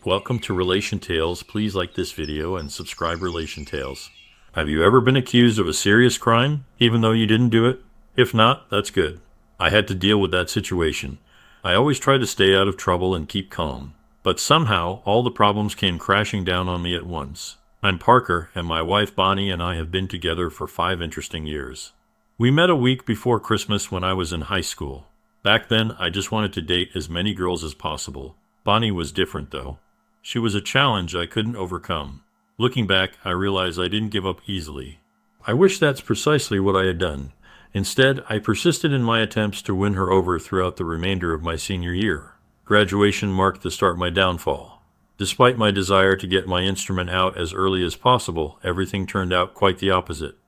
Welcome to Relation Tales. Please like this video and subscribe Relation Tales. Have you ever been accused of a serious crime, even though you didn't do it? If not, that's good. I had to deal with that situation. I always try to stay out of trouble and keep calm. But somehow, all the problems came crashing down on me at once. I'm Parker, and my wife Bonnie and I have been together for 5 interesting years. We met a week before Christmas when I was in high school. Back then, I just wanted to date as many girls as possible. Bonnie was different, though. She was a challenge I couldn't overcome. Looking back, I realize I didn't give up easily. I wish that's precisely what I had done. Instead, I persisted in my attempts to win her over throughout the remainder of my senior year. Graduation marked the start of my downfall. Despite my desire to get my instrument out as early as possible, everything turned out quite the opposite.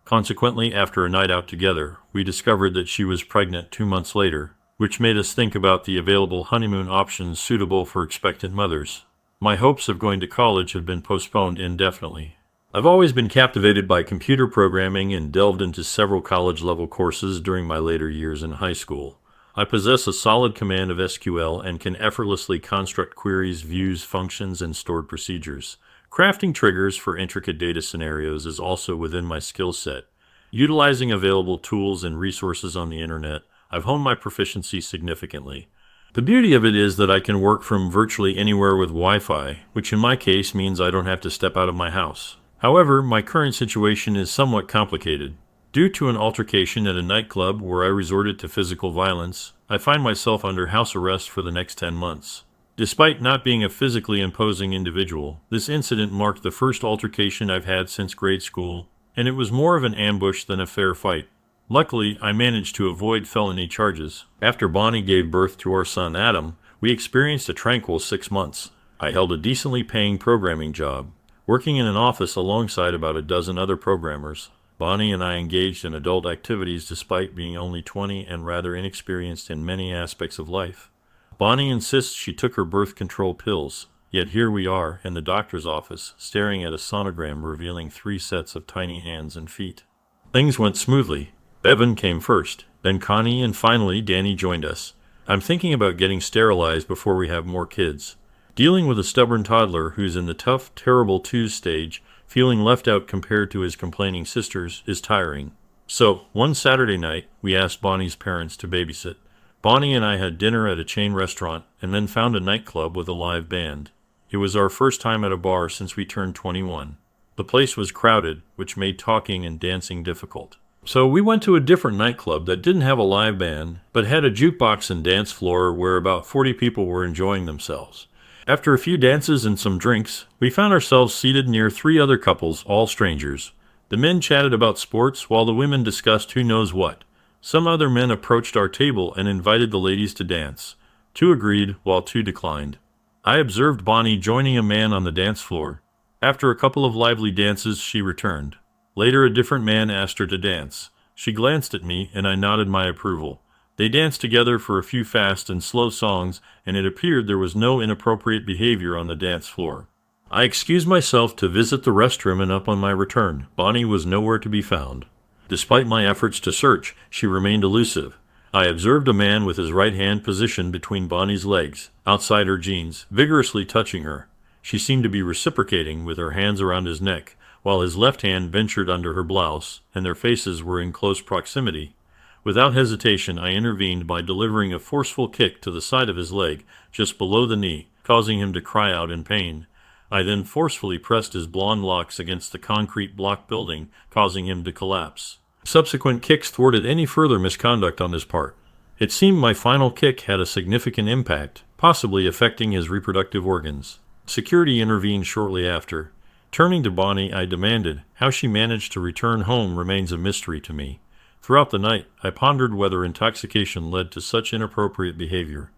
Consequently, after a night out together, we discovered that she was pregnant 2 months later, which made us think about the available honeymoon options suitable for expectant mothers. My hopes of going to college had been postponed indefinitely. I've always been captivated by computer programming and delved into several college-level courses during my later years in high school. I possess a solid command of SQL and can effortlessly construct queries, views, functions, and stored procedures. Crafting triggers for intricate data scenarios is also within my skill set. Utilizing available tools and resources on the internet, I've honed my proficiency significantly. The beauty of it is that I can work from virtually anywhere with Wi-Fi, which in my case means I don't have to step out of my house. However, my current situation is somewhat complicated. Due to an altercation at a nightclub where I resorted to physical violence, I find myself under house arrest for the next 10 months. Despite not being a physically imposing individual, this incident marked the first altercation I've had since grade school, and it was more of an ambush than a fair fight. Luckily, I managed to avoid felony charges. After Bonnie gave birth to our son Adam, we experienced a tranquil 6 months. I held a decently paying programming job, working in an office alongside about a dozen other programmers. Bonnie and I engaged in adult activities despite being only 20 and rather inexperienced in many aspects of life. Bonnie insists she took her birth control pills, yet here we are in the doctor's office, staring at a sonogram revealing 3 sets of tiny hands and feet. Things went smoothly. Bevan came first, then Connie, and finally Danny joined us. I'm thinking about getting sterilized before we have more kids. Dealing with a stubborn toddler who's in the tough, terrible twos stage, feeling left out compared to his complaining sisters, is tiring. So, one Saturday night, we asked Bonnie's parents to babysit. Bonnie and I had dinner at a chain restaurant and then found a nightclub with a live band. It was our first time at a bar since we turned 21. The place was crowded, which made talking and dancing difficult. So we went to a different nightclub that didn't have a live band, but had a jukebox and dance floor where about 40 people were enjoying themselves. After a few dances and some drinks, we found ourselves seated near 3 other couples, all strangers. The men chatted about sports while the women discussed who knows what. Some other men approached our table and invited the ladies to dance. 2 agreed, while 2 declined. I observed Bonnie joining a man on the dance floor. After a couple of lively dances, she returned. Later, a different man asked her to dance. She glanced at me, and I nodded my approval. They danced together for a few fast and slow songs, and it appeared there was no inappropriate behavior on the dance floor. I excused myself to visit the restroom, and upon my return, Bonnie was nowhere to be found. Despite my efforts to search, she remained elusive. I observed a man with his right hand positioned between Bonnie's legs, outside her jeans, vigorously touching her. She seemed to be reciprocating with her hands around his neck, while his left hand ventured under her blouse, and their faces were in close proximity. Without hesitation, I intervened by delivering a forceful kick to the side of his leg, just below the knee, causing him to cry out in pain. I then forcefully pressed his blonde locks against the concrete block building, causing him to collapse. Subsequent kicks thwarted any further misconduct on his part. It seemed my final kick had a significant impact, possibly affecting his reproductive organs. Security intervened shortly after. Turning to Bonnie, I demanded, how she managed to return home remains a mystery to me. Throughout the night, I pondered whether intoxication led to such inappropriate behavior.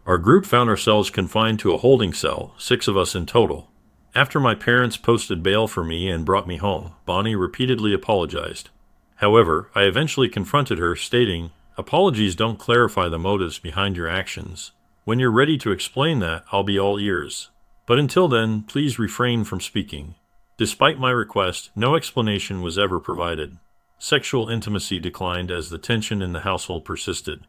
Our group found ourselves confined to a holding cell, 6 of us in total. After my parents posted bail for me and brought me home, Bonnie repeatedly apologized. However, I eventually confronted her, stating, "Apologies don't clarify the motives behind your actions. When you're ready to explain that, I'll be all ears. But until then, please refrain from speaking." Despite my request, no explanation was ever provided. Sexual intimacy declined as the tension in the household persisted.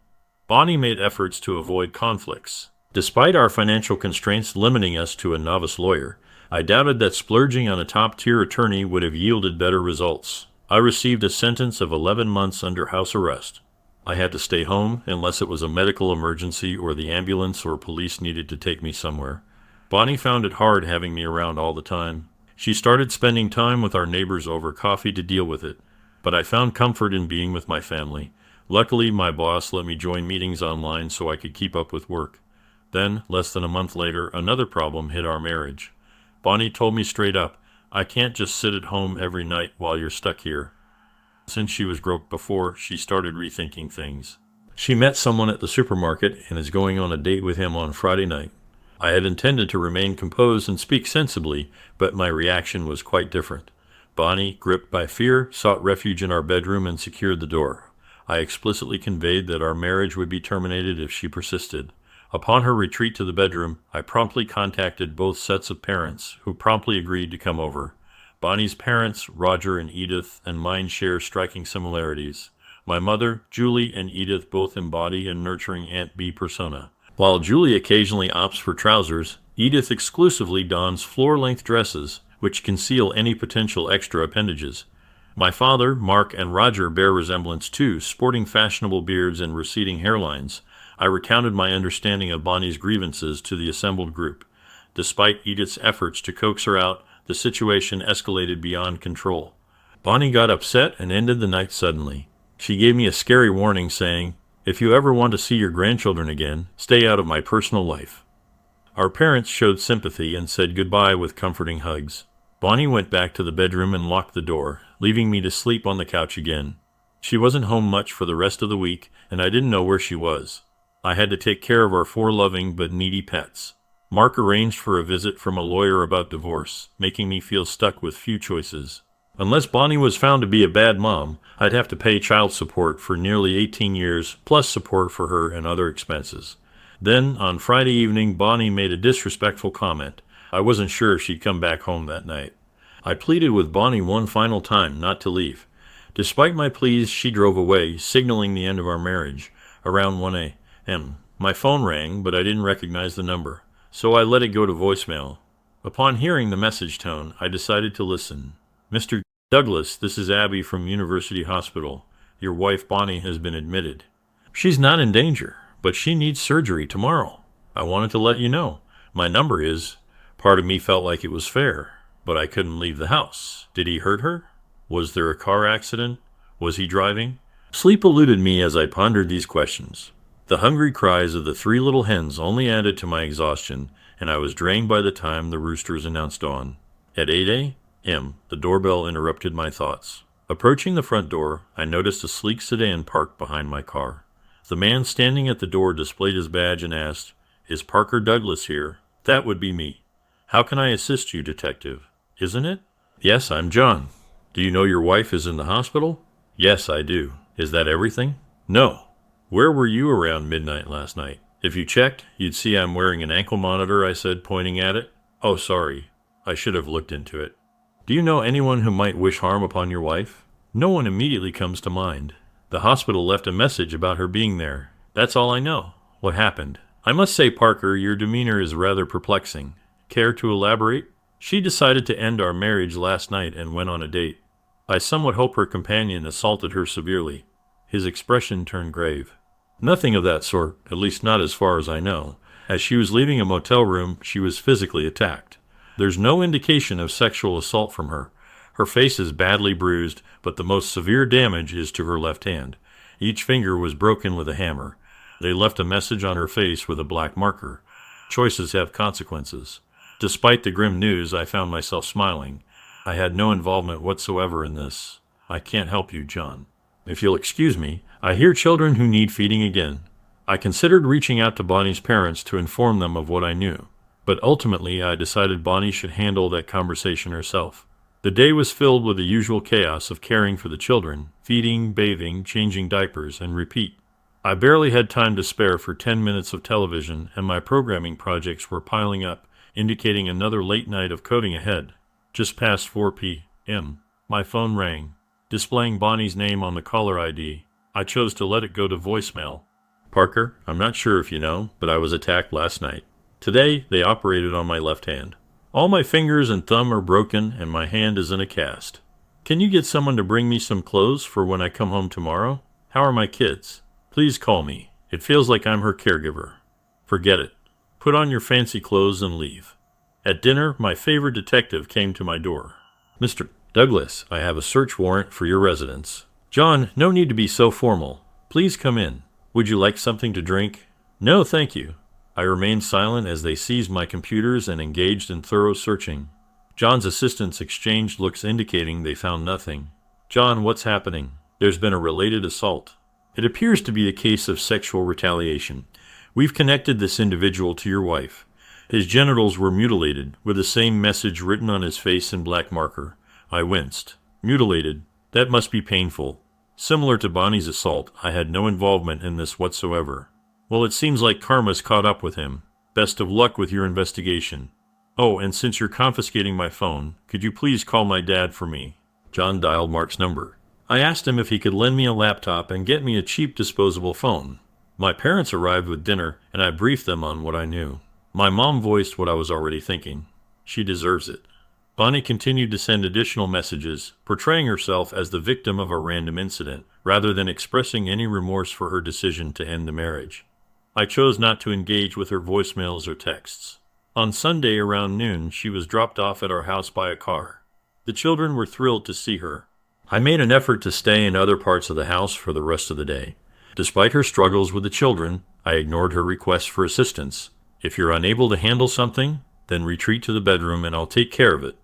Bonnie made efforts to avoid conflicts. Despite our financial constraints limiting us to a novice lawyer, I doubted that splurging on a top-tier attorney would have yielded better results. I received a sentence of 11 months under house arrest. I had to stay home unless it was a medical emergency or the ambulance or police needed to take me somewhere. Bonnie found it hard having me around all the time. She started spending time with our neighbors over coffee to deal with it, but I found comfort in being with my family. Luckily, my boss let me join meetings online so I could keep up with work. Then, less than a month later, another problem hit our marriage. Bonnie told me straight up, "I can't just sit at home every night while you're stuck here." Since she was broke before, she started rethinking things. She met someone at the supermarket and is going on a date with him on Friday night. I had intended to remain composed and speak sensibly, but my reaction was quite different. Bonnie, gripped by fear, sought refuge in our bedroom and secured the door. I explicitly conveyed that our marriage would be terminated if she persisted. Upon her retreat to the bedroom, I promptly contacted both sets of parents, who promptly agreed to come over. Bonnie's parents, Roger and Edith, and mine share striking similarities. My mother, Julie, and Edith both embody a nurturing Aunt Bee persona. While Julie occasionally opts for trousers, Edith exclusively dons floor-length dresses, which conceal any potential extra appendages. My father, Mark, and Roger bear resemblance too, sporting fashionable beards and receding hairlines. I recounted my understanding of Bonnie's grievances to the assembled group. Despite Edith's efforts to coax her out, the situation escalated beyond control. Bonnie got upset and ended the night suddenly. She gave me a scary warning saying, "If you ever want to see your grandchildren again, stay out of my personal life." Our parents showed sympathy and said goodbye with comforting hugs. Bonnie went back to the bedroom and locked the door, leaving me to sleep on the couch again. She wasn't home much for the rest of the week, and I didn't know where she was. I had to take care of our 4 loving but needy pets. Mark arranged for a visit from a lawyer about divorce, making me feel stuck with few choices. Unless Bonnie was found to be a bad mom, I'd have to pay child support for nearly 18 years, plus support for her and other expenses. Then, on Friday evening, Bonnie made a disrespectful comment. I wasn't sure if she'd come back home that night. I pleaded with Bonnie one final time not to leave. Despite my pleas, she drove away, signaling the end of our marriage. Around 1 a.m. My phone rang, but I didn't recognize the number, so I let it go to voicemail. Upon hearing the message tone, I decided to listen. "Mr. Douglas, this is Abby from University Hospital. Your wife Bonnie has been admitted. She's not in danger, but she needs surgery tomorrow. I wanted to let you know. My number is..." Part of me felt like it was fair, but I couldn't leave the house. Did he hurt her? Was there a car accident? Was he driving? Sleep eluded me as I pondered these questions. The hungry cries of the 3 little hens only added to my exhaustion, and I was drained by the time the roosters announced dawn. At 8 a.m., the doorbell interrupted my thoughts. Approaching the front door, I noticed a sleek sedan parked behind my car. The man standing at the door displayed his badge and asked, "Is Parker Douglas here?" That would be me. "How can I assist you, detective? Isn't it?" "Yes, I'm John. Do you know your wife is in the hospital?" "Yes, I do. Is that everything?" "No. Where were you around midnight last night?" "If you checked, you'd see I'm wearing an ankle monitor," I said, pointing at it. "Oh, sorry. I should have looked into it." "Do you know anyone who might wish harm upon your wife?" "No one immediately comes to mind. The hospital left a message about her being there. That's all I know. What happened?" "I must say, Parker, your demeanor is rather perplexing. Care to elaborate?" "She decided to end our marriage last night and went on a date. I somewhat hope her companion assaulted her severely." His expression turned grave. "Nothing of that sort, at least not as far as I know. As she was leaving a motel room, she was physically attacked. There's no indication of sexual assault from her. Her face is badly bruised, but the most severe damage is to her left hand. Each finger was broken with a hammer. They left a message on her face with a black marker. Choices have consequences." Despite the grim news, I found myself smiling. I had no involvement whatsoever in this. "I can't help you, John. If you'll excuse me, I hear children who need feeding again." I considered reaching out to Bonnie's parents to inform them of what I knew, but ultimately I decided Bonnie should handle that conversation herself. The day was filled with the usual chaos of caring for the children, feeding, bathing, changing diapers, and repeat. I barely had time to spare for 10 minutes of television, and my programming projects were piling up, indicating another late night of coding ahead. Just past 4 p.m., my phone rang, displaying Bonnie's name on the caller ID. I chose to let it go to voicemail. Parker, I'm not sure if you know, but I was attacked last night. Today, they operated on my left hand. All my fingers and thumb are broken, and my hand is in a cast. Can you get someone to bring me some clothes for when I come home tomorrow? How are my kids? Please call me. It feels like I'm her caregiver. Forget it. Put on your fancy clothes and leave. At dinner, my favorite detective came to my door. Mr. Douglas, I have a search warrant for your residence. John, no need to be so formal. Please come in. Would you like something to drink? No, thank you. I remained silent as they seized my computers and engaged in thorough searching. John's assistants exchanged looks indicating they found nothing. John, what's happening? There's been a related assault. It appears to be a case of sexual retaliation. We've connected this individual to your wife. His genitals were mutilated, with the same message written on his face in black marker. I winced. Mutilated? That must be painful. Similar to Bonnie's assault, I had no involvement in this whatsoever. Well, it seems like karma's caught up with him. Best of luck with your investigation. Oh, and since you're confiscating my phone, could you please call my dad for me? John dialed Mark's number. I asked him if he could lend me a laptop and get me a cheap disposable phone. My parents arrived with dinner, and I briefed them on what I knew. My mom voiced what I was already thinking. She deserves it. Bonnie continued to send additional messages, portraying herself as the victim of a random incident, rather than expressing any remorse for her decision to end the marriage. I chose not to engage with her voicemails or texts. On Sunday around noon, she was dropped off at our house by a car. The children were thrilled to see her. I made an effort to stay in other parts of the house for the rest of the day. Despite her struggles with the children, I ignored her requests for assistance. If you're unable to handle something, then retreat to the bedroom and I'll take care of it.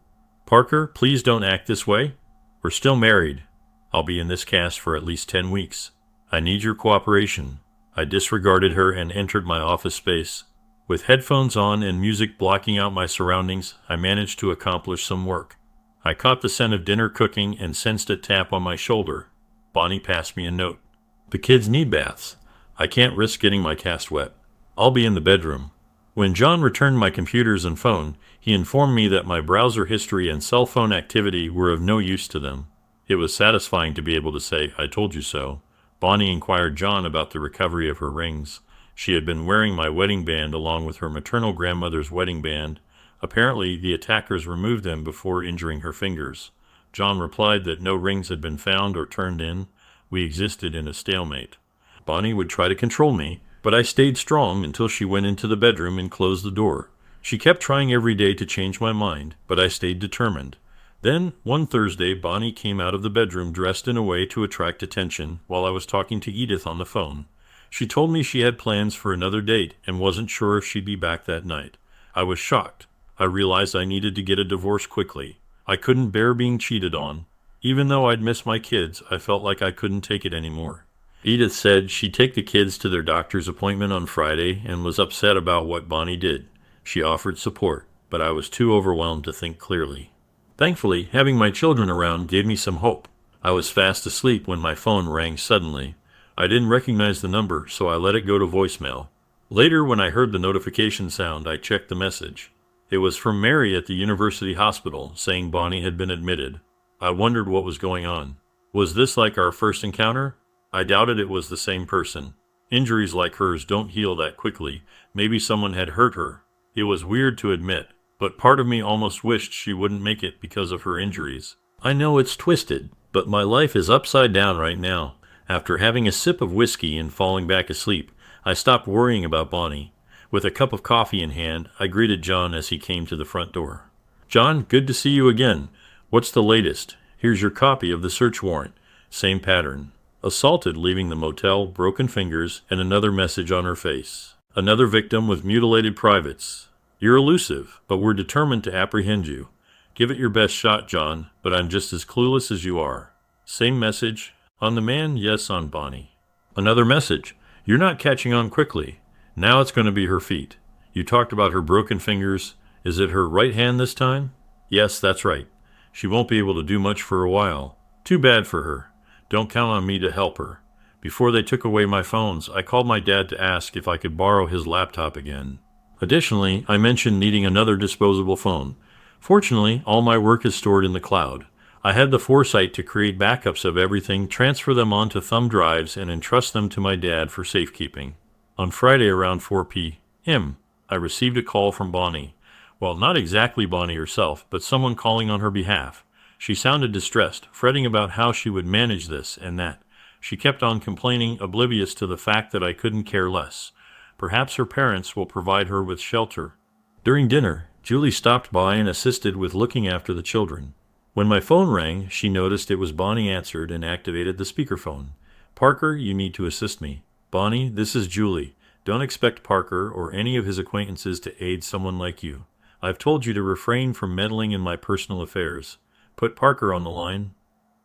Parker, please don't act this way. We're still married. I'll be in this cast for at least 10 weeks. I need your cooperation. I disregarded her and entered my office space. With headphones on and music blocking out my surroundings, I managed to accomplish some work. I caught the scent of dinner cooking and sensed a tap on my shoulder. Bonnie passed me a note. The kids need baths. I can't risk getting my cast wet. I'll be in the bedroom. When John returned my computers and phone, he informed me that my browser history and cell phone activity were of no use to them. It was satisfying to be able to say, I told you so. Bonnie inquired John about the recovery of her rings. She had been wearing my wedding band along with her maternal grandmother's wedding band. Apparently, the attackers removed them before injuring her fingers. John replied that no rings had been found or turned in. We existed in a stalemate. Bonnie would try to control me, but I stayed strong until she went into the bedroom and closed the door. She kept trying every day to change my mind, but I stayed determined. Then, one Thursday, Bonnie came out of the bedroom dressed in a way to attract attention while I was talking to Edith on the phone. She told me she had plans for another date and wasn't sure if she'd be back that night. I was shocked. I realized I needed to get a divorce quickly. I couldn't bear being cheated on. Even though I'd miss my kids, I felt like I couldn't take it anymore. Edith said she'd take the kids to their doctor's appointment on Friday and was upset about what Bonnie did. She offered support, but I was too overwhelmed to think clearly. Thankfully, having my children around gave me some hope. I was fast asleep when my phone rang suddenly. I didn't recognize the number, so I let it go to voicemail. Later, when I heard the notification sound, I checked the message. It was from Mary at the University Hospital, saying Bonnie had been admitted. I wondered what was going on. Was this like our first encounter? I doubted it was the same person. Injuries like hers don't heal that quickly. Maybe someone had hurt her. It was weird to admit, but part of me almost wished she wouldn't make it because of her injuries. I know it's twisted, but my life is upside down right now. After having a sip of whiskey and falling back asleep, I stopped worrying about Bonnie. With a cup of coffee in hand, I greeted John as he came to the front door. John, good to see you again. What's the latest? Here's your copy of the search warrant. Same pattern. Assaulted leaving the motel, broken fingers, and another message on her face. Another victim with mutilated privates. You're elusive, but we're determined to apprehend you. Give it your best shot, John, but I'm just as clueless as you are. Same message. On the man, yes, on Bonnie. Another message. You're not catching on quickly. Now it's going to be her feet. You talked about her broken fingers. Is it her right hand this time? Yes, that's right. She won't be able to do much for a while. Too bad for her. Don't count on me to help her. Before they took away my phones, I called my dad to ask if I could borrow his laptop again. Additionally, I mentioned needing another disposable phone. Fortunately, all my work is stored in the cloud. I had the foresight to create backups of everything, transfer them onto thumb drives, and entrust them to my dad for safekeeping. On Friday around 4 p.m., I received a call from Bonnie. Well, not exactly Bonnie herself, but someone calling on her behalf. She sounded distressed, fretting about how she would manage this and that. She kept on complaining, oblivious to the fact that I couldn't care less. Perhaps her parents will provide her with shelter. During dinner, Julie stopped by and assisted with looking after the children. When my phone rang, she noticed it was Bonnie, answered and activated the speakerphone. "Parker, you need to assist me." "Bonnie, this is Julie. Don't expect Parker or any of his acquaintances to aid someone like you. I've told you to refrain from meddling in my personal affairs. Put Parker on the line."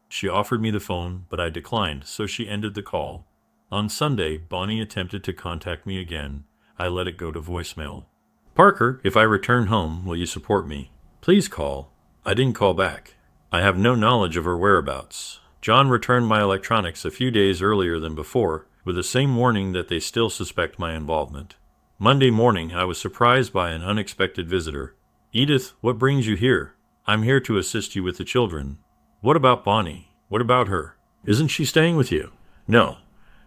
She offered me the phone, but I declined, so she ended the call. On Sunday, Bonnie attempted to contact me again. I let it go to voicemail. "Parker, if I return home, will you support me? Please call." I didn't call back. I have no knowledge of her whereabouts. John returned my electronics a few days earlier than before, with the same warning that they still suspect my involvement. Monday morning, I was surprised by an unexpected visitor. "Edith, what brings you here?" "I'm here to assist you with the children." "What about Bonnie? What about her? Isn't she staying with you?" "No.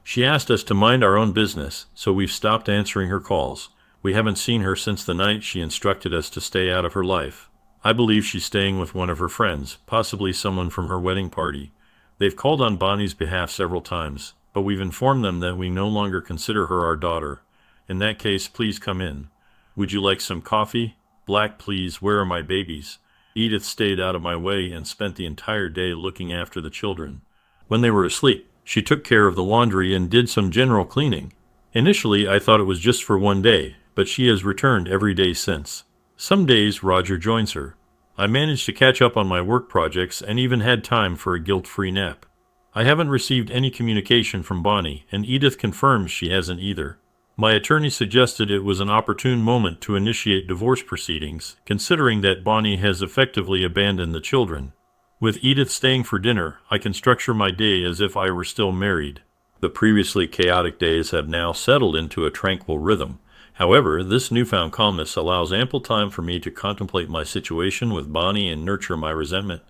She asked us to mind our own business, so we've stopped answering her calls. We haven't seen her since the night she instructed us to stay out of her life. I believe she's staying with one of her friends, possibly someone from her wedding party. They've called on Bonnie's behalf several times, but we've informed them that we no longer consider her our daughter. In that case, please come in. Would you like some coffee? Black, please. Where are my babies?" Edith stayed out of my way and spent the entire day looking after the children. When they were asleep, she took care of the laundry and did some general cleaning. Initially, I thought it was just for one day, but she has returned every day since. Some days, Roger joins her. I managed to catch up on my work projects and even had time for a guilt-free nap. I haven't received any communication from Bonnie, and Edith confirms she hasn't either. My attorney suggested it was an opportune moment to initiate divorce proceedings, considering that Bonnie has effectively abandoned the children. With Edith staying for dinner, I can structure my day as if I were still married. The previously chaotic days have now settled into a tranquil rhythm. However, this newfound calmness allows ample time for me to contemplate my situation with Bonnie and nurture my resentment.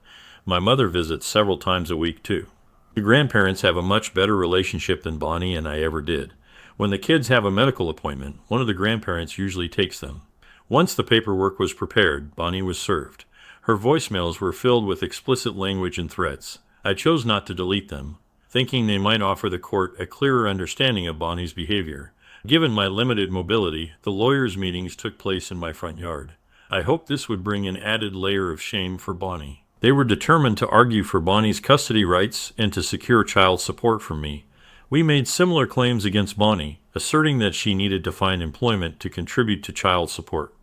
My mother visits several times a week, too. The grandparents have a much better relationship than Bonnie and I ever did. When the kids have a medical appointment, one of the grandparents usually takes them. Once the paperwork was prepared, Bonnie was served. Her voicemails were filled with explicit language and threats. I chose not to delete them, thinking they might offer the court a clearer understanding of Bonnie's behavior. Given my limited mobility, the lawyers' meetings took place in my front yard. I hoped this would bring an added layer of shame for Bonnie. They were determined to argue for Bonnie's custody rights and to secure child support from me. We made similar claims against Bonnie, asserting that she needed to find employment to contribute to child support.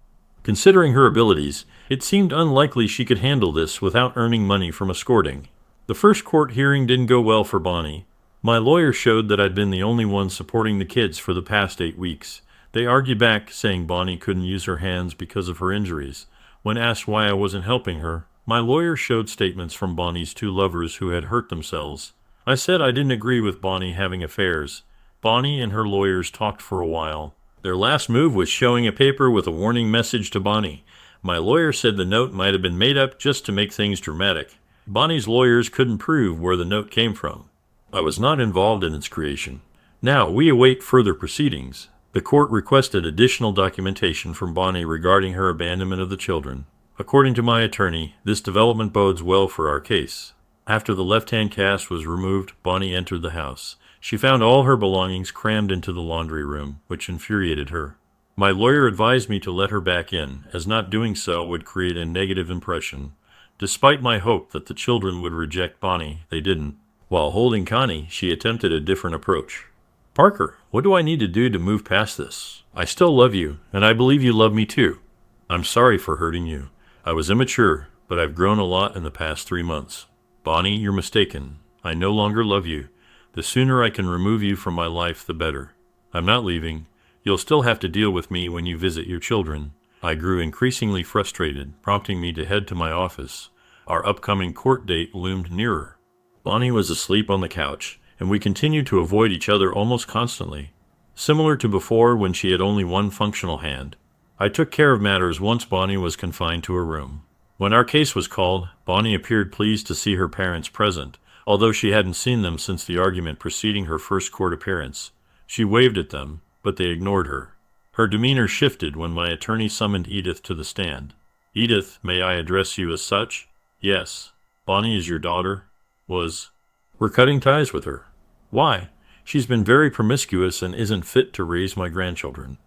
Considering her abilities, it seemed unlikely she could handle this without earning money from escorting. The first court hearing didn't go well for Bonnie. My lawyer showed that I'd been the only one supporting the kids for the past 8 weeks. They argued back, saying Bonnie couldn't use her hands because of her injuries. When asked why I wasn't helping her, my lawyer showed statements from Bonnie's 2 lovers who had hurt themselves. I said I didn't agree with Bonnie having affairs. Bonnie and her lawyers talked for a while. Their last move was showing a paper with a warning message to Bonnie. My lawyer said the note might have been made up just to make things dramatic. Bonnie's lawyers couldn't prove where the note came from. I was not involved in its creation. Now, we await further proceedings. The court requested additional documentation from Bonnie regarding her abandonment of the children. According to my attorney, this development bodes well for our case. After the left-hand cast was removed, Bonnie entered the house. She found all her belongings crammed into the laundry room, which infuriated her. My lawyer advised me to let her back in, as not doing so would create a negative impression. Despite my hope that the children would reject Bonnie, they didn't. While holding Connie, she attempted a different approach. "Parker, what do I need to do to move past this? I still love you, and I believe you love me too. I'm sorry for hurting you. I was immature, but I've grown a lot in the past 3 months. Bonnie, you're mistaken. I no longer love you. The sooner I can remove you from my life, the better. I'm not leaving. You'll still have to deal with me when you visit your children." I grew increasingly frustrated, prompting me to head to my office. Our upcoming court date loomed nearer. Bonnie was asleep on the couch, and we continued to avoid each other almost constantly. Similar to before when she had only one functional hand, I took care of matters once Bonnie was confined to her room. When our case was called, Bonnie appeared pleased to see her parents present, although she hadn't seen them since the argument preceding her first court appearance. She waved at them, but they ignored her. Her demeanor shifted when my attorney summoned Edith to the stand. "Edith, may I address you as such?" "Yes." "Bonnie is your daughter?" We're cutting ties with her." "Why?" "She's been very promiscuous and isn't fit to raise my grandchildren.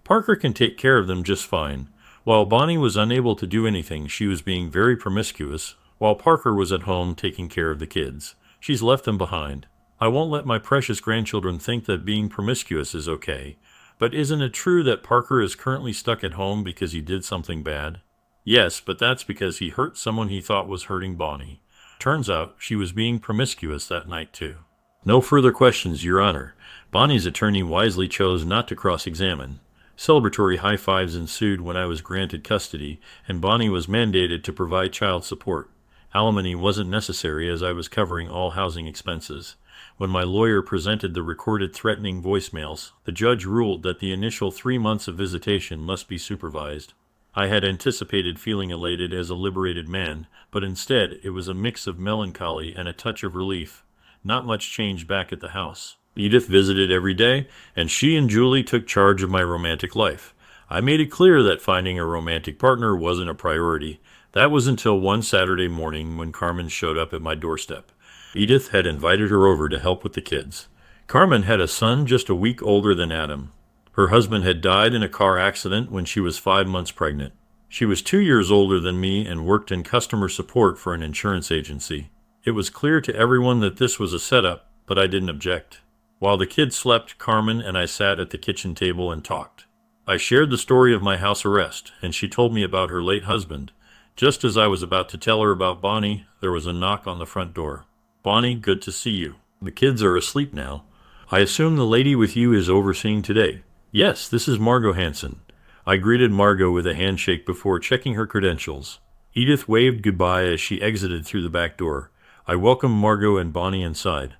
Parker can take care of them just fine. While Bonnie was unable to do anything, she was being very promiscuous, while Parker was at home taking care of the kids. She's left them behind. I won't let my precious grandchildren think that being promiscuous is okay. But isn't it true that Parker is currently stuck at home because he did something bad?" "Yes, but that's because he hurt someone he thought was hurting Bonnie. Turns out she was being promiscuous that night too." "No further questions, Your Honor." Bonnie's attorney wisely chose not to cross-examine. Celebratory high fives ensued when I was granted custody, and Bonnie was mandated to provide child support. Alimony wasn't necessary as I was covering all housing expenses. When my lawyer presented the recorded threatening voicemails, the judge ruled that the initial 3 months of visitation must be supervised. I had anticipated feeling elated as a liberated man, but instead it was a mix of melancholy and a touch of relief. Not much changed back at the house. Edith visited every day, and she and Julie took charge of my romantic life. I made it clear that finding a romantic partner wasn't a priority. That was until one Saturday morning when Carmen showed up at my doorstep. Edith had invited her over to help with the kids. Carmen had a son just a week older than Adam. Her husband had died in a car accident when she was 5 months pregnant. She was 2 years older than me and worked in customer support for an insurance agency. It was clear to everyone that this was a setup, but I didn't object. While the kids slept, Carmen and I sat at the kitchen table and talked. I shared the story of my house arrest, and she told me about her late husband. Just as I was about to tell her about Bonnie, there was a knock on the front door. "Bonnie, good to see you. The kids are asleep now. I assume the lady with you is overseeing today." "Yes, this is Margot Hanson." I greeted Margot with a handshake before checking her credentials. Edith waved goodbye as she exited through the back door. I welcomed Margot and Bonnie inside.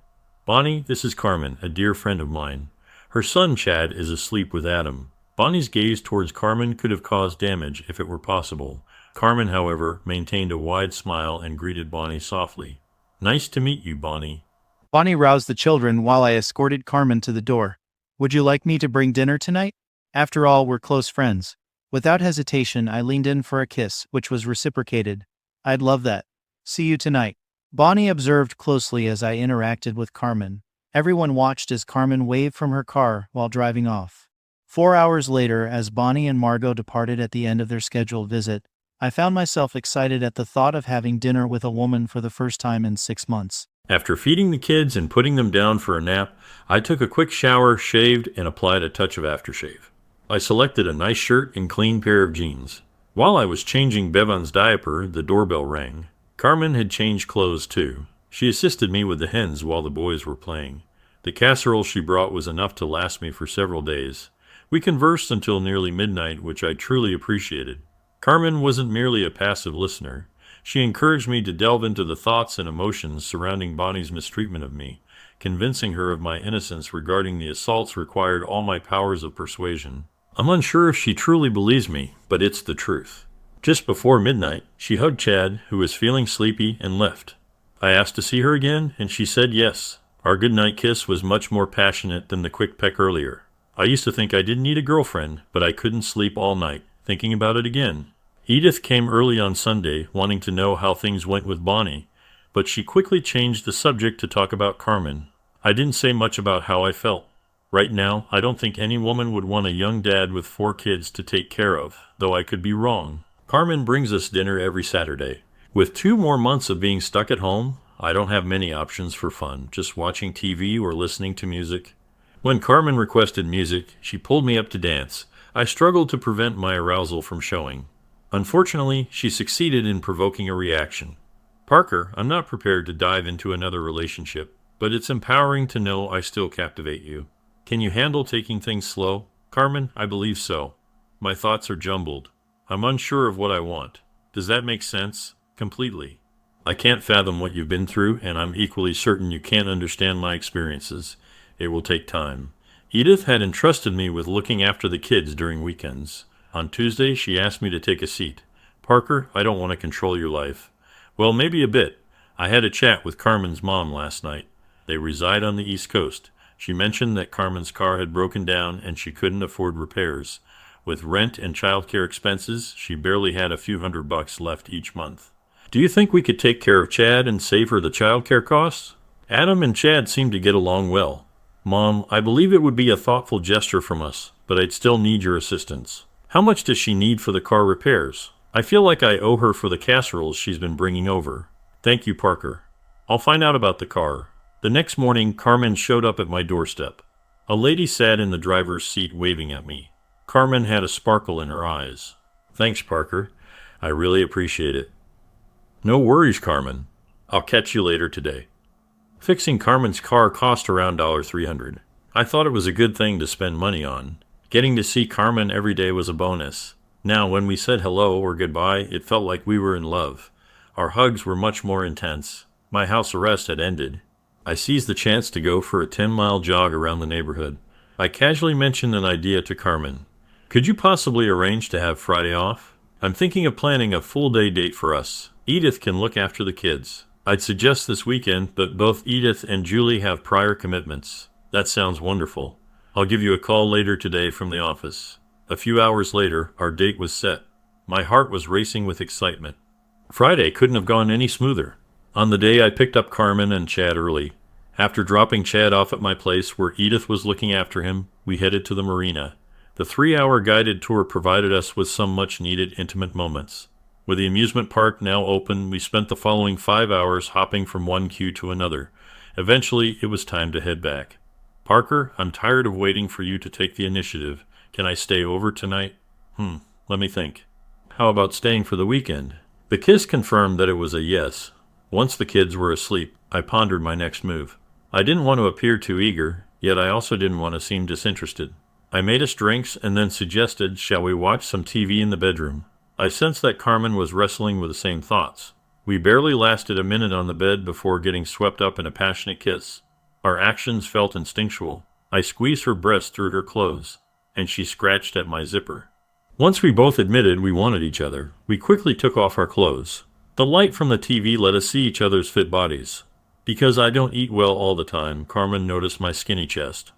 "Bonnie, this is Carmen, a dear friend of mine. Her son, Chad, is asleep with Adam." Bonnie's gaze towards Carmen could have caused damage if it were possible. Carmen, however, maintained a wide smile and greeted Bonnie softly. "Nice to meet you, Bonnie." Bonnie roused the children while I escorted Carmen to the door. "Would you like me to bring dinner tonight? After all, we're close friends." Without hesitation, I leaned in for a kiss, which was reciprocated. "I'd love that. See you tonight." Bonnie observed closely as I interacted with Carmen. Everyone watched as Carmen waved from her car while driving off. 4 hours later, as Bonnie and Margot departed at the end of their scheduled visit, I found myself excited at the thought of having dinner with a woman for the first time in 6 months. After feeding the kids and putting them down for a nap, I took a quick shower, shaved, and applied a touch of aftershave. I selected a nice shirt and clean pair of jeans. While I was changing Bevan's diaper, the doorbell rang. Carmen had changed clothes too. She assisted me with the hens while the boys were playing. The casserole she brought was enough to last me for several days. We conversed until nearly midnight, which I truly appreciated. Carmen wasn't merely a passive listener. She encouraged me to delve into the thoughts and emotions surrounding Bonnie's mistreatment of me. Convincing her of my innocence regarding the assaults required all my powers of persuasion. I'm unsure if she truly believes me, but it's the truth. Just before midnight, she hugged Chad, who was feeling sleepy, and left. I asked to see her again, and she said yes. Our goodnight kiss was much more passionate than the quick peck earlier. I used to think I didn't need a girlfriend, but I couldn't sleep all night, thinking about it again. Edith came early on Sunday, wanting to know how things went with Bonnie, but she quickly changed the subject to talk about Carmen. I didn't say much about how I felt. Right now, I don't think any woman would want a young dad with 4 kids to take care of, though I could be wrong. Carmen brings us dinner every Saturday. With 2 more months of being stuck at home, I don't have many options for fun, just watching TV or listening to music. When Carmen requested music, she pulled me up to dance. I struggled to prevent my arousal from showing. Unfortunately, she succeeded in provoking a reaction. "Parker, I'm not prepared to dive into another relationship, but it's empowering to know I still captivate you. Can you handle taking things slow?" "Carmen, I believe so. My thoughts are jumbled. I'm unsure of what I want. Does that make sense?" "Completely. I can't fathom what you've been through, and I'm equally certain you can't understand my experiences. It will take time." Edith had entrusted me with looking after the kids during weekends. On Tuesday, she asked me to take a seat. Parker, I don't want to control your life. Well, maybe a bit. I had a chat with Carmen's mom last night. They reside on the East Coast. She mentioned that Carmen's car had broken down and she couldn't afford repairs. With rent and childcare expenses, she barely had a few $100 left each month. Do you think we could take care of Chad and save her the childcare costs? Adam and Chad seem to get along well. Mom, I believe it would be a thoughtful gesture from us, but I'd still need your assistance. How much does she need for the car repairs? I feel like I owe her for the casseroles she's been bringing over. Thank you, Parker. I'll find out about the car. The next morning, Carmen showed up at my doorstep. A lady sat in the driver's seat waving at me. Carmen had a sparkle in her eyes. Thanks, Parker. I really appreciate it. No worries, Carmen. I'll catch you later today. Fixing Carmen's car cost around $300. I thought it was a good thing to spend money on. Getting to see Carmen every day was a bonus. Now, when we said hello or goodbye, it felt like we were in love. Our hugs were much more intense. My house arrest had ended. I seized the chance to go for a 10-mile jog around the neighborhood. I casually mentioned an idea to Carmen. Could you possibly arrange to have Friday off? I'm thinking of planning a full-day date for us. Edith can look after the kids. I'd suggest this weekend, but both Edith and Julie have prior commitments. That sounds wonderful. I'll give you a call later today from the office. A few hours later, our date was set. My heart was racing with excitement. Friday couldn't have gone any smoother. On the day, I picked up Carmen and Chad early. After dropping Chad off at my place where Edith was looking after him, we headed to the marina. The 3-hour guided tour provided us with some much-needed intimate moments. With the amusement park now open, we spent the following 5 hours hopping from one queue to another. Eventually, it was time to head back. Parker, I'm tired of waiting for you to take the initiative. Can I stay over tonight? Let me think. How about staying for the weekend? The kiss confirmed that it was a yes. Once the kids were asleep, I pondered my next move. I didn't want to appear too eager, yet I also didn't want to seem disinterested. I made us drinks and then suggested, shall we watch some TV in the bedroom? I sensed that Carmen was wrestling with the same thoughts. We barely lasted a minute on the bed before getting swept up in a passionate kiss. Our actions felt instinctual. I squeezed her breast through her clothes, and she scratched at my zipper. Once we both admitted we wanted each other, we quickly took off our clothes. The light from the TV let us see each other's fit bodies. Because I don't eat well all the time, Carmen noticed my skinny chest.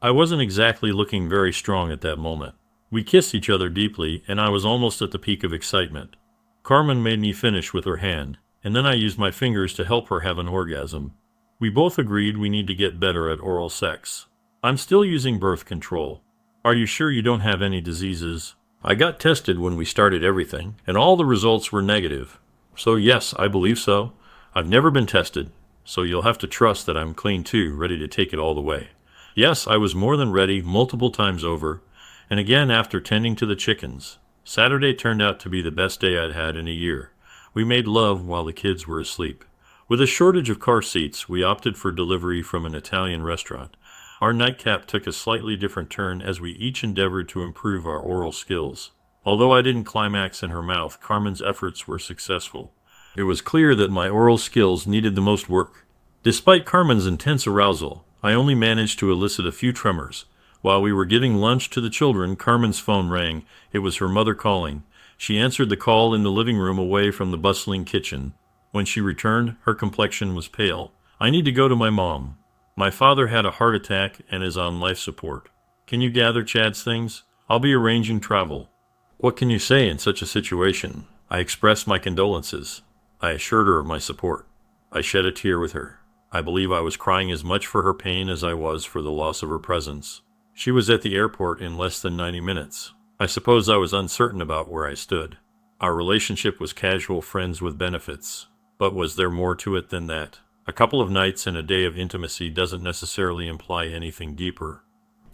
I wasn't exactly looking very strong at that moment. We kissed each other deeply, and I was almost at the peak of excitement. Carmen made me finish with her hand, and then I used my fingers to help her have an orgasm. We both agreed we need to get better at oral sex. I'm still using birth control. Are you sure you don't have any diseases? I got tested when we started everything, and all the results were negative. So yes, I believe so. I've never been tested, so you'll have to trust that I'm clean too, ready to take it all the way. Yes, I was more than ready multiple times over, and again after tending to the chickens. Saturday turned out to be the best day I'd had in a year. We made love while the kids were asleep. With a shortage of car seats, we opted for delivery from an Italian restaurant. Our nightcap took a slightly different turn as we each endeavored to improve our oral skills. Although I didn't climax in her mouth, Carmen's efforts were successful. It was clear that my oral skills needed the most work. Despite Carmen's intense arousal, I only managed to elicit a few tremors. While we were giving lunch to the children, Carmen's phone rang. It was her mother calling. She answered the call in the living room away from the bustling kitchen. When she returned, her complexion was pale. I need to go to my mom. My father had a heart attack and is on life support. Can you gather Chad's things? I'll be arranging travel. What can you say in such a situation? I expressed my condolences. I assured her of my support. I shed a tear with her. I believe I was crying as much for her pain as I was for the loss of her presence. She was at the airport in less than 90 minutes. I suppose I was uncertain about where I stood. Our relationship was casual friends with benefits. But was there more to it than that? A couple of nights and a day of intimacy doesn't necessarily imply anything deeper.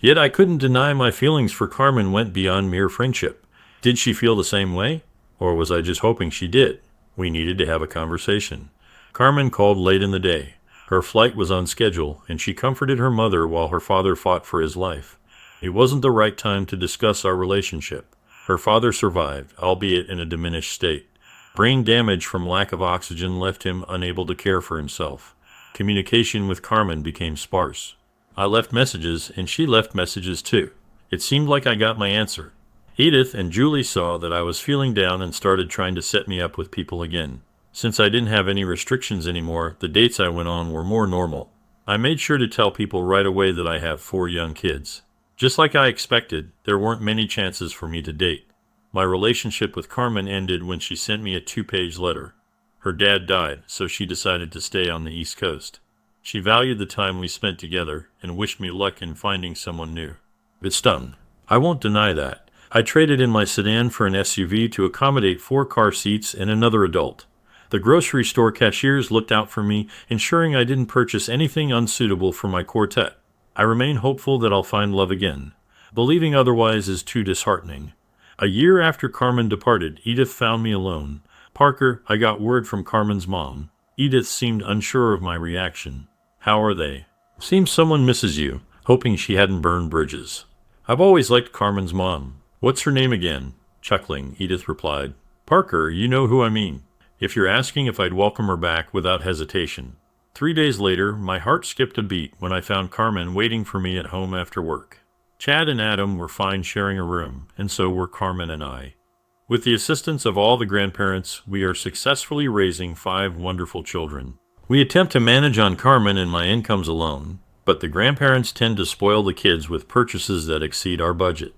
Yet I couldn't deny my feelings for Carmen went beyond mere friendship. Did she feel the same way? Or was I just hoping she did? We needed to have a conversation. Carmen called late in the day. Her flight was on schedule, and she comforted her mother while her father fought for his life. It wasn't the right time to discuss our relationship. Her father survived, albeit in a diminished state. Brain damage from lack of oxygen left him unable to care for himself. Communication with Carmen became sparse. I left messages, and she left messages too. It seemed like I got my answer. Edith and Julie saw that I was feeling down and started trying to set me up with people again. Since I didn't have any restrictions anymore, the dates I went on were more normal. I made sure to tell people right away that I have 4 young kids. Just like I expected, there weren't many chances for me to date. My relationship with Carmen ended when she sent me a 2-page letter. Her dad died, so she decided to stay on the East Coast. She valued the time we spent together and wished me luck in finding someone new. It stung. I won't deny that. I traded in my sedan for an SUV to accommodate 4 car seats and another adult. The grocery store cashiers looked out for me, ensuring I didn't purchase anything unsuitable for my quartet. I remain hopeful that I'll find love again. Believing otherwise is too disheartening. A year after Carmen departed, Edith found me alone. "Parker, I got word from Carmen's mom." Edith seemed unsure of my reaction. "How are they?" "Seems someone misses you," hoping she hadn't burned bridges. "I've always liked Carmen's mom." "What's her name again?" Chuckling, Edith replied. "Parker, you know who I mean. If you're asking if I'd welcome her back without hesitation." 3 days later, my heart skipped a beat when I found Carmen waiting for me at home after work. Chad and Adam were fine sharing a room, and so were Carmen and I. With the assistance of all the grandparents, we are successfully raising 5 wonderful children. We attempt to manage on Carmen and my incomes alone, but the grandparents tend to spoil the kids with purchases that exceed our budget.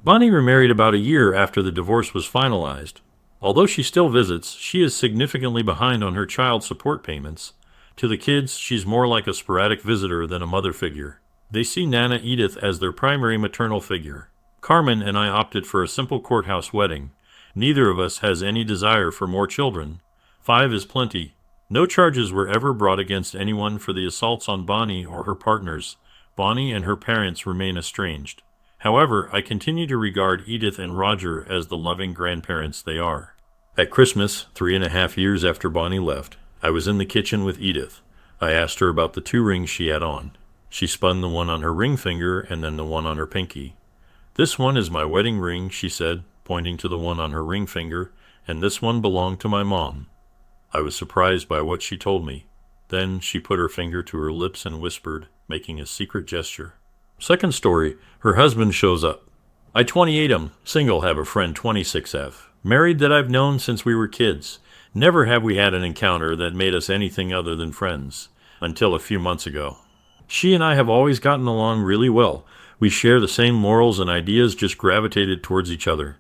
Bonnie remarried about a year after the divorce was finalized. Although she still visits, she is significantly behind on her child support payments. To the kids, she's more like a sporadic visitor than a mother figure. They see Nana Edith as their primary maternal figure. Carmen and I opted for a simple courthouse wedding. Neither of us has any desire for more children. 5 is plenty. No charges were ever brought against anyone for the assaults on Bonnie or her partners. Bonnie and her parents remain estranged. However, I continue to regard Edith and Roger as the loving grandparents they are. At Christmas, 3.5 years after Bonnie left, I was in the kitchen with Edith. I asked her about the 2 rings she had on. She spun the one on her ring finger and then the one on her pinky. "This one is my wedding ring," she said, pointing to the one on her ring finger, "and this one belonged to my mom." I was surprised by what she told me. Then she put her finger to her lips and whispered, making a secret gesture. Second story, her husband shows up. "I 28 single, have a friend 26F. Married that I've known since we were kids. Never have we had an encounter that made us anything other than friends. Until a few months ago. She and I have always gotten along really well. We share the same morals and ideas, just gravitated towards each other.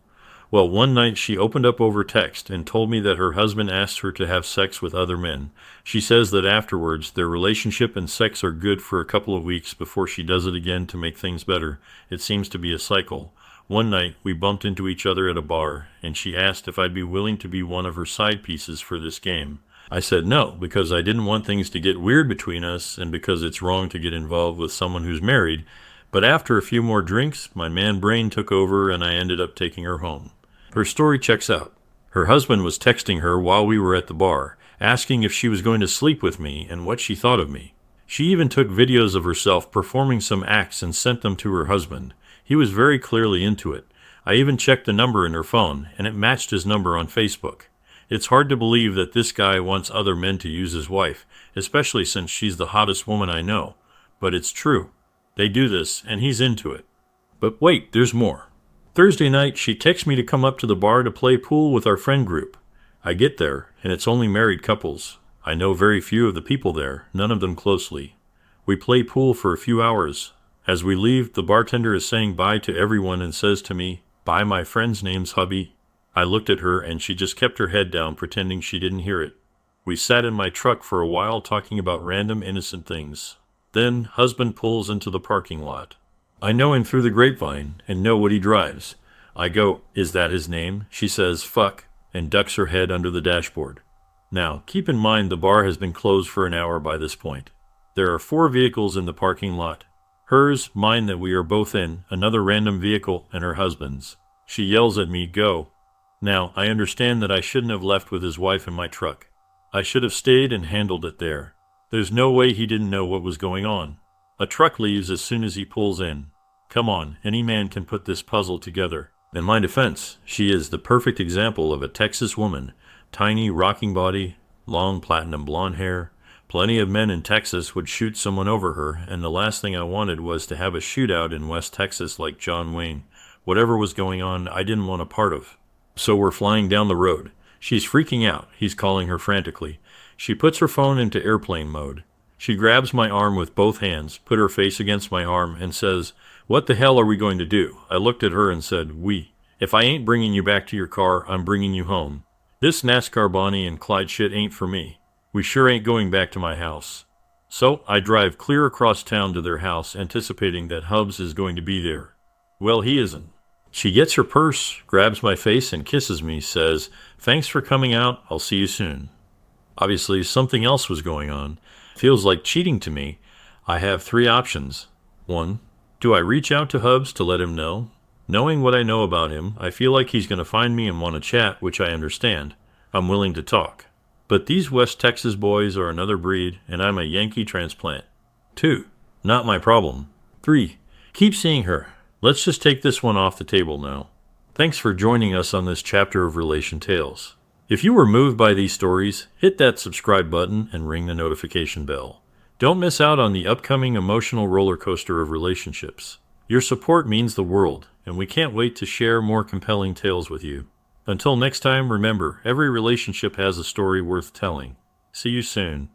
Well, one night she opened up over text and told me that her husband asked her to have sex with other men. She says that afterwards, their relationship and sex are good for a couple of weeks before she does it again to make things better. It seems to be a cycle. One night, we bumped into each other at a bar, and she asked if I'd be willing to be one of her side pieces for this game. I said no, because I didn't want things to get weird between us, and because it's wrong to get involved with someone who's married. But after a few more drinks, my man brain took over, and I ended up taking her home. Her story checks out. Her husband was texting her while we were at the bar, asking if she was going to sleep with me and what she thought of me. She even took videos of herself performing some acts and sent them to her husband. He was very clearly into it. I even checked the number in her phone, and it matched his number on Facebook. It's hard to believe that this guy wants other men to use his wife, especially since she's the hottest woman I know. But it's true. They do this, and he's into it. But wait, there's more. Thursday night, she texts me to come up to the bar to play pool with our friend group. I get there, and it's only married couples. I know very few of the people there, none of them closely. We play pool for a few hours. As we leave, the bartender is saying bye to everyone and says to me, "Bye, my friend's name's hubby." I looked at her, and she just kept her head down, pretending she didn't hear it. We sat in my truck for a while talking about random innocent things. Then, husband pulls into the parking lot. I know him through the grapevine, and know what he drives. I go, "Is that his name?" She says, "Fuck," and ducks her head under the dashboard. Now, keep in mind the bar has been closed for an hour by this point. There are 4 vehicles in the parking lot. Hers, mine that we are both in, another random vehicle, and her husband's. She yells at me, "Go." Now, I understand that I shouldn't have left with his wife in my truck. I should have stayed and handled it there. There's no way he didn't know what was going on. A truck leaves as soon as he pulls in. Come on, any man can put this puzzle together. In my defense, she is the perfect example of a Texas woman. Tiny, rocking body, long platinum blonde hair. Plenty of men in Texas would shoot someone over her, and the last thing I wanted was to have a shootout in West Texas like John Wayne. Whatever was going on, I didn't want a part of. So we're flying down the road. She's freaking out. He's calling her frantically. She puts her phone into airplane mode. She grabs my arm with both hands, put her face against my arm, and says, "What the hell are we going to do?" I looked at her and said, "We. If I ain't bringing you back to your car, I'm bringing you home. This NASCAR Bonnie and Clyde shit ain't for me. We sure ain't going back to my house." So I drive clear across town to their house, anticipating that Hubs is going to be there. Well, he isn't. She gets her purse, grabs my face and kisses me, says, "Thanks for coming out, I'll see you soon." Obviously, something else was going on. Feels like cheating to me. I have three options. 1. Do I reach out to Hubs to let him know? Knowing what I know about him, I feel like he's going to find me and want to chat, which I understand. I'm willing to talk. But these West Texas boys are another breed, and I'm a Yankee transplant. 2. Not my problem. 3. Keep seeing her. Let's just take this one off the table now. Thanks for joining us on this chapter of Relation Tales. If you were moved by these stories, hit that subscribe button and ring the notification bell. Don't miss out on the upcoming emotional roller coaster of relationships. Your support means the world, and we can't wait to share more compelling tales with you. Until next time, remember, every relationship has a story worth telling. See you soon.